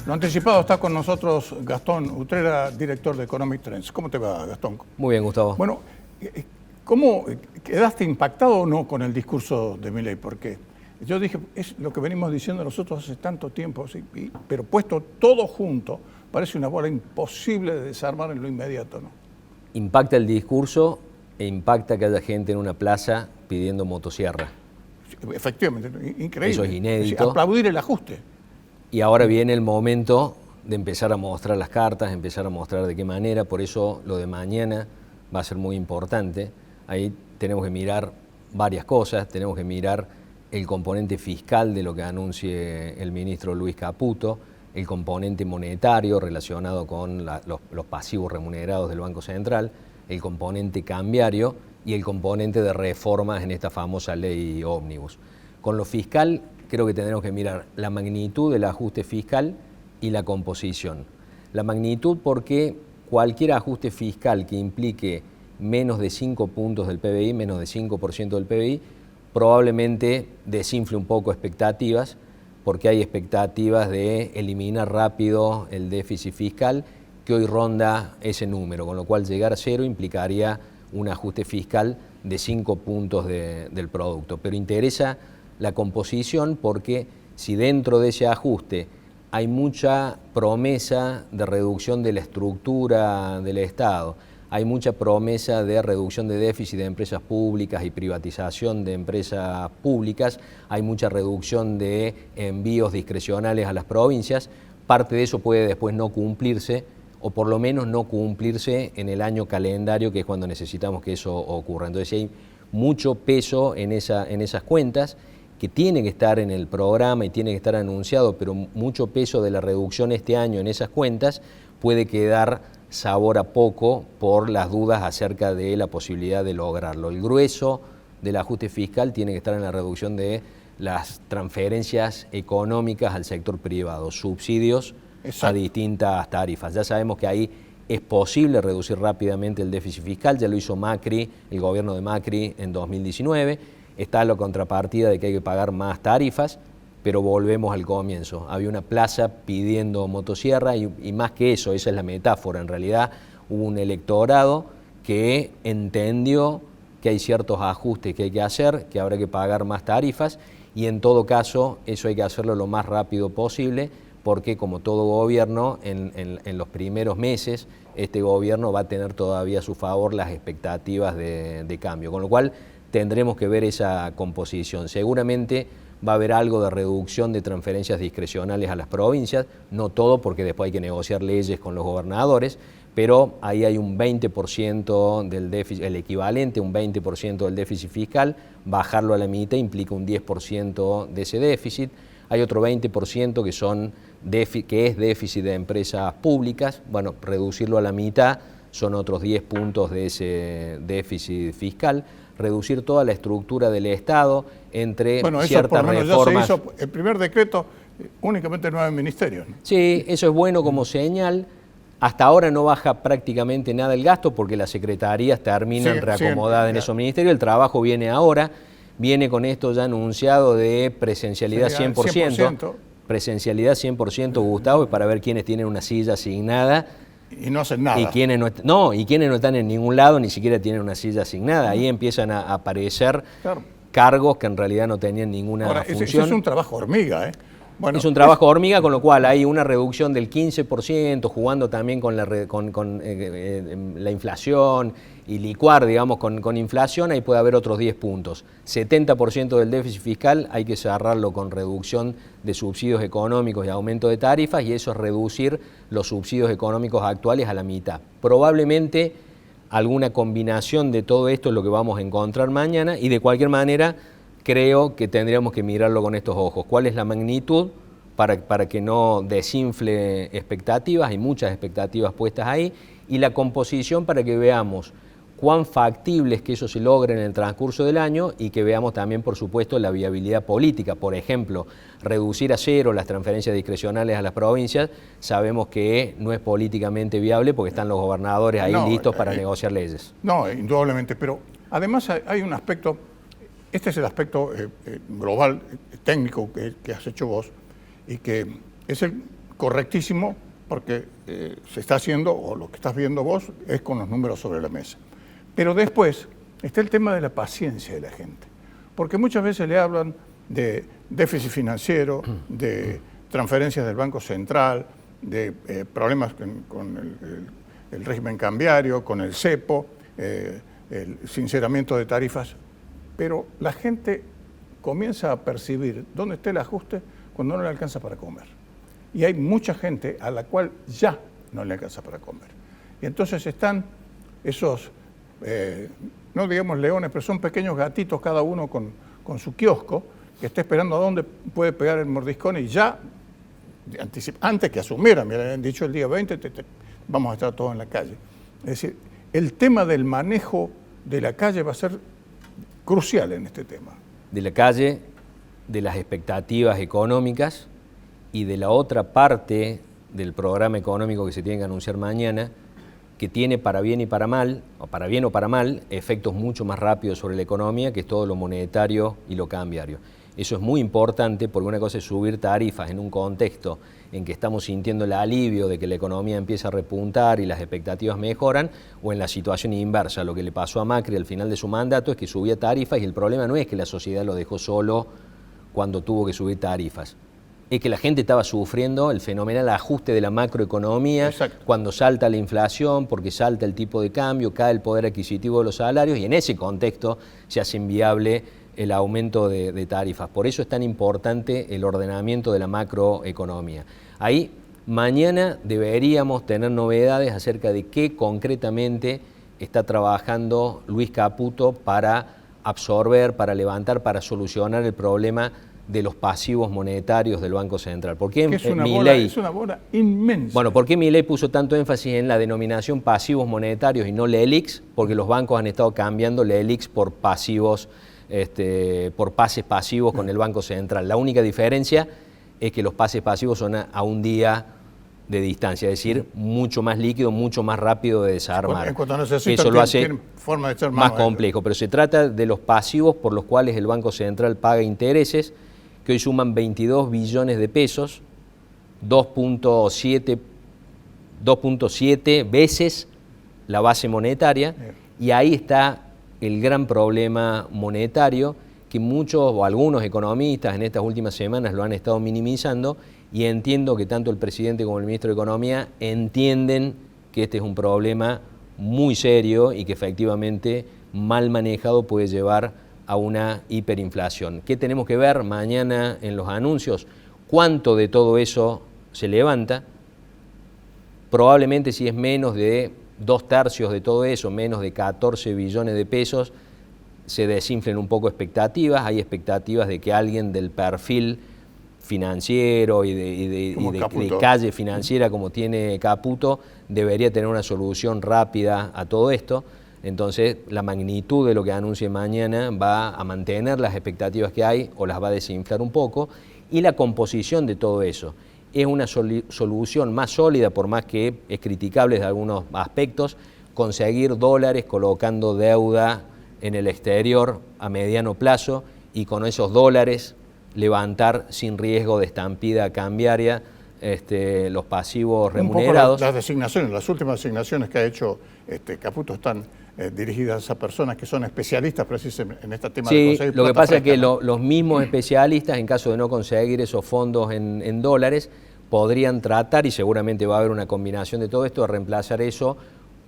Lo anticipado, está con nosotros Gastón Utrera, director de Economic Trends. ¿Cómo te va, Gastón? Muy bien, Gustavo. Bueno, ¿cómo quedaste impactado o no con el discurso de Milei? Porque yo dije, es lo que venimos diciendo nosotros hace tanto tiempo, ¿sí? Pero puesto todo junto, parece una bola imposible de desarmar en lo inmediato, ¿no? Impacta el discurso e impacta que haya gente en una plaza pidiendo motosierra. Efectivamente, increíble. Eso es inédito. Es decir, aplaudir el ajuste. Y ahora viene el momento de empezar a mostrar las cartas, empezar a mostrar de qué manera, por eso lo de mañana va a ser muy importante. Ahí tenemos que mirar varias cosas, tenemos que mirar el componente fiscal de lo que anuncie el ministro Luis Caputo, el componente monetario relacionado con los pasivos remunerados del Banco Central, el componente cambiario y el componente de reformas en esta famosa ley ómnibus. Con lo fiscal, creo que tendremos que mirar la magnitud del ajuste fiscal y la composición. La magnitud porque cualquier ajuste fiscal que implique menos de 5 puntos del PBI, menos de 5% del PBI, probablemente desinfle un poco expectativas, porque hay expectativas de eliminar rápido el déficit fiscal, que hoy ronda ese número, con lo cual llegar a cero implicaría un ajuste fiscal de 5 puntos del producto. Pero interesa la composición porque si dentro de ese ajuste hay mucha promesa de reducción de la estructura del Estado, hay mucha promesa de reducción de déficit de empresas públicas y privatización de empresas públicas, hay mucha reducción de envíos discrecionales a las provincias, parte de eso puede después no cumplirse, o por lo menos no cumplirse en el año calendario, que es cuando necesitamos que eso ocurra. Entonces hay mucho peso en esas cuentas, que tiene que estar en el programa y tiene que estar anunciado, pero mucho peso de la reducción este año en esas cuentas puede quedar sabor a poco por las dudas acerca de la posibilidad de lograrlo. El grueso del ajuste fiscal tiene que estar en la reducción de las transferencias económicas al sector privado, subsidios a distintas tarifas. Ya sabemos que ahí es posible reducir rápidamente el déficit fiscal, ya lo hizo Macri, el gobierno de Macri en 2019, está la contrapartida de que hay que pagar más tarifas, pero volvemos al comienzo. Había una plaza pidiendo motosierra y más que eso, esa es la metáfora. En realidad hubo un electorado que entendió que hay ciertos ajustes que hay que hacer, que habrá que pagar más tarifas y en todo caso eso hay que hacerlo lo más rápido posible porque como todo gobierno, en los primeros meses este gobierno va a tener todavía a su favor las expectativas de cambio, con lo cual tendremos que ver esa composición. Seguramente va a haber algo de reducción de transferencias discrecionales a las provincias, no todo porque después hay que negociar leyes con los gobernadores, pero ahí hay un 20% del déficit, el equivalente a un 20% del déficit fiscal, bajarlo a la mitad implica un 10% de ese déficit, hay otro 20% que es déficit de empresas públicas, bueno, reducirlo a la mitad son otros 10 puntos de ese déficit fiscal, reducir toda la estructura del Estado entre ciertas reformas. Ya se hizo el primer decreto, únicamente 9 ministerios, ¿no? Sí, eso es bueno como señal. Hasta ahora no baja prácticamente nada el gasto porque las secretarías terminan reacomodadas en esos ministerios. El trabajo viene ahora, viene con esto ya anunciado de presencialidad 100%. Presencialidad 100%, Gustavo, es para ver quiénes tienen una silla asignada. Y no hacen nada. Y quienes no están en ningún lado, ni siquiera tienen una silla asignada. Ahí empiezan a aparecer cargos que en realidad no tenían ninguna función. Ese es un trabajo hormiga, ¿eh? Bueno, es un trabajo hormiga, con lo cual hay una reducción del 15%, jugando también con la inflación y licuar, digamos, con inflación, ahí puede haber otros 10 puntos. 70% del déficit fiscal hay que cerrarlo con reducción de subsidios económicos y aumento de tarifas, y eso es reducir los subsidios económicos actuales a la mitad. Probablemente alguna combinación de todo esto es lo que vamos a encontrar mañana, y de cualquier manera creo que tendríamos que mirarlo con estos ojos. ¿Cuál es la magnitud para que no desinfle expectativas? Hay muchas expectativas puestas ahí. Y la composición para que veamos cuán factible es que eso se logre en el transcurso del año y que veamos también, por supuesto, la viabilidad política. Por ejemplo, reducir a cero las transferencias discrecionales a las provincias, sabemos que no es políticamente viable porque están los gobernadores ahí listos para negociar leyes. No, indudablemente, pero además hay un aspecto. Este es el aspecto global, técnico que has hecho vos y que es el correctísimo porque se está haciendo, o lo que estás viendo vos, es con los números sobre la mesa. Pero después está el tema de la paciencia de la gente, porque muchas veces le hablan de déficit financiero, de transferencias del Banco Central, de problemas con el régimen cambiario, con el cepo, el sinceramiento de tarifas, pero la gente comienza a percibir dónde está el ajuste cuando no le alcanza para comer. Y hay mucha gente a la cual ya no le alcanza para comer. Y entonces están esos, no digamos leones, pero son pequeños gatitos cada uno con su kiosco, que está esperando a dónde puede pegar el mordiscón y ya, antes que asumieran, me habían dicho el día 20, vamos a estar todos en la calle. Es decir, el tema del manejo de la calle va a ser crucial en este tema. De la calle, de las expectativas económicas y de la otra parte del programa económico que se tiene que anunciar mañana, que tiene para bien y para mal, o para bien o para mal, efectos mucho más rápidos sobre la economía que es todo lo monetario y lo cambiario. Eso es muy importante porque una cosa es subir tarifas en un contexto en que estamos sintiendo el alivio de que la economía empieza a repuntar y las expectativas mejoran, o en la situación inversa. Lo que le pasó a Macri al final de su mandato es que subía tarifas y el problema no es que la sociedad lo dejó solo cuando tuvo que subir tarifas. Es que la gente estaba sufriendo el fenomenal ajuste de la macroeconomía. Exacto. Cuando salta la inflación, porque salta el tipo de cambio, cae el poder adquisitivo de los salarios y en ese contexto se hace inviable el aumento de tarifas. Por eso es tan importante el ordenamiento de la macroeconomía. Ahí mañana deberíamos tener novedades acerca de qué concretamente está trabajando Luis Caputo para absorber, para levantar, para solucionar el problema de los pasivos monetarios del Banco Central. ¿Por qué es una bola inmensa? Bueno, ¿por qué Milei puso tanto énfasis en la denominación pasivos monetarios y no LELIQs? Porque los bancos han estado cambiando LELIQs por pasivos, por pases pasivos con el Banco Central. La única diferencia es que los pases pasivos son a un día de distancia, es decir, mucho más líquido, mucho más rápido de desarmar. En cuanto necesitan, eso lo hace forma de echar más complejo, pero se trata de los pasivos por los cuales el Banco Central paga intereses, que hoy suman 22 billones de pesos, 2.7 veces la base monetaria, y ahí está el gran problema monetario que muchos o algunos economistas en estas últimas semanas lo han estado minimizando, y entiendo que tanto el presidente como el ministro de Economía entienden que este es un problema muy serio y que efectivamente mal manejado puede llevar a una hiperinflación. ¿Qué tenemos que ver mañana en los anuncios? ¿Cuánto de todo eso se levanta? Probablemente si es menos de 2/3 de todo eso, menos de 14 billones de pesos, se desinflen un poco expectativas. Hay expectativas de que alguien del perfil financiero y de calle financiera como tiene Caputo debería tener una solución rápida a todo esto. Entonces, la magnitud de lo que anuncie mañana va a mantener las expectativas que hay o las va a desinflar un poco, y la composición de todo eso es una solución más sólida, por más que es criticable de algunos aspectos, conseguir dólares colocando deuda en el exterior a mediano plazo y con esos dólares levantar sin riesgo de estampida cambiaria los pasivos remunerados. Las designaciones, las últimas designaciones que ha hecho Caputo están dirigidas a personas que son especialistas precisamente en este tema de conseguir plata. Lo que pasa fresca, es que los mismos especialistas, en caso de no conseguir esos fondos en dólares, podrían tratar, y seguramente va a haber una combinación de todo esto, de reemplazar eso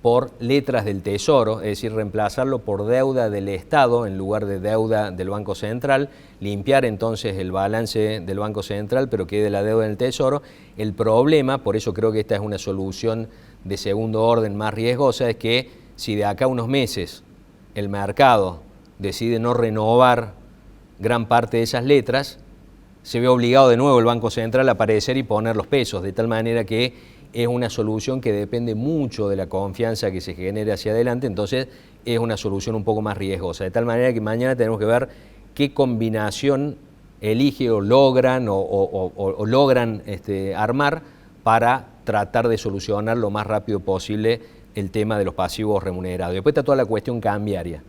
por letras del Tesoro, es decir, reemplazarlo por deuda del Estado en lugar de deuda del Banco Central, limpiar entonces el balance del Banco Central, pero quede la deuda en el Tesoro. El problema, por eso creo que esta es una solución de segundo orden más riesgosa, es que si de acá a unos meses el mercado decide no renovar gran parte de esas letras, se ve obligado de nuevo el Banco Central a aparecer y poner los pesos, de tal manera que es una solución que depende mucho de la confianza que se genere hacia adelante, entonces es una solución un poco más riesgosa, de tal manera que mañana tenemos que ver qué combinación elige o logran armar para tratar de solucionar lo más rápido posible el tema de los pasivos remunerados. Después está toda la cuestión cambiaria.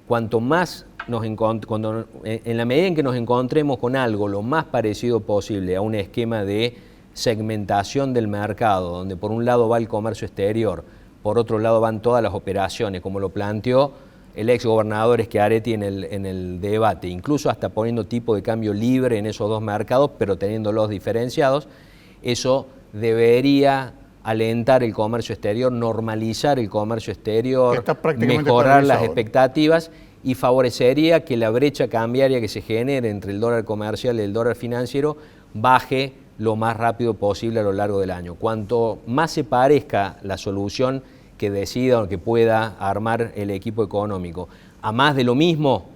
Cuanto más en la medida en que nos encontremos con algo lo más parecido posible a un esquema de segmentación del mercado, donde por un lado va el comercio exterior, por otro lado van todas las operaciones, como lo planteó el ex gobernador Schiaretti en el debate, incluso hasta poniendo tipo de cambio libre en esos dos mercados, pero teniéndolos diferenciados, eso debería alentar el comercio exterior, normalizar el comercio exterior, mejorar las expectativas y favorecería que la brecha cambiaria que se genere entre el dólar comercial y el dólar financiero baje lo más rápido posible a lo largo del año. Cuanto más se parezca la solución que decida o que pueda armar el equipo económico, a más de lo mismo,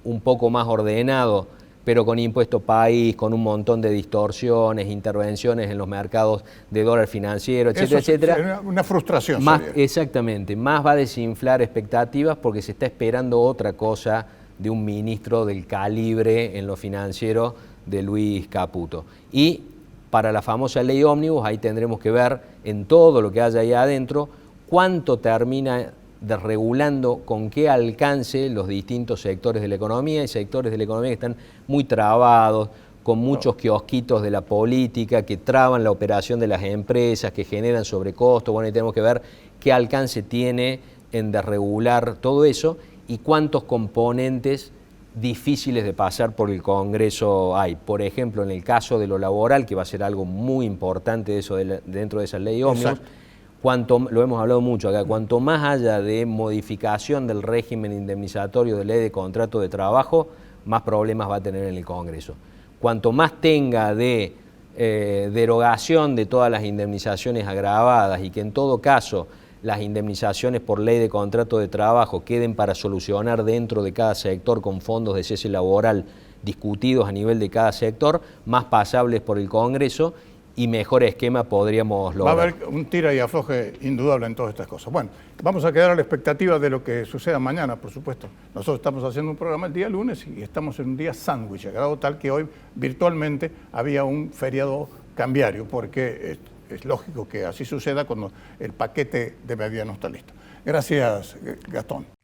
un poco más ordenado, pero con impuesto país, con un montón de distorsiones, intervenciones en los mercados de dólar financiero, etcétera, etcétera. Una frustración. Más, exactamente, más va a desinflar expectativas porque se está esperando otra cosa de un ministro del calibre en lo financiero de Luis Caputo. Y para la famosa ley ómnibus, ahí tendremos que ver en todo lo que haya ahí adentro, cuánto termina desregulando, con qué alcance los distintos sectores de la economía, y sectores de la economía que están muy trabados, con muchos kiosquitos de la política que traban la operación de las empresas, que generan sobrecostos. Bueno, ahí tenemos que ver qué alcance tiene en desregular todo eso y cuántos componentes difíciles de pasar por el Congreso hay. Por ejemplo, en el caso de lo laboral, que va a ser algo muy importante de eso dentro de esa ley ómnibus, lo hemos hablado mucho acá, cuanto más haya de modificación del régimen indemnizatorio de ley de contrato de trabajo, más problemas va a tener en el Congreso. Cuanto más tenga de derogación de todas las indemnizaciones agravadas y que en todo caso las indemnizaciones por ley de contrato de trabajo queden para solucionar dentro de cada sector con fondos de cese laboral discutidos a nivel de cada sector, más pasables por el Congreso y mejor esquema podríamos lograr. Va a haber un tira y afloje indudable en todas estas cosas. Bueno, vamos a quedar a la expectativa de lo que suceda mañana, por supuesto. Nosotros estamos haciendo un programa el día lunes y estamos en un día sándwich, a grado tal que hoy virtualmente había un feriado cambiario, porque es lógico que así suceda cuando el paquete de medidas no está listo. Gracias, Gastón.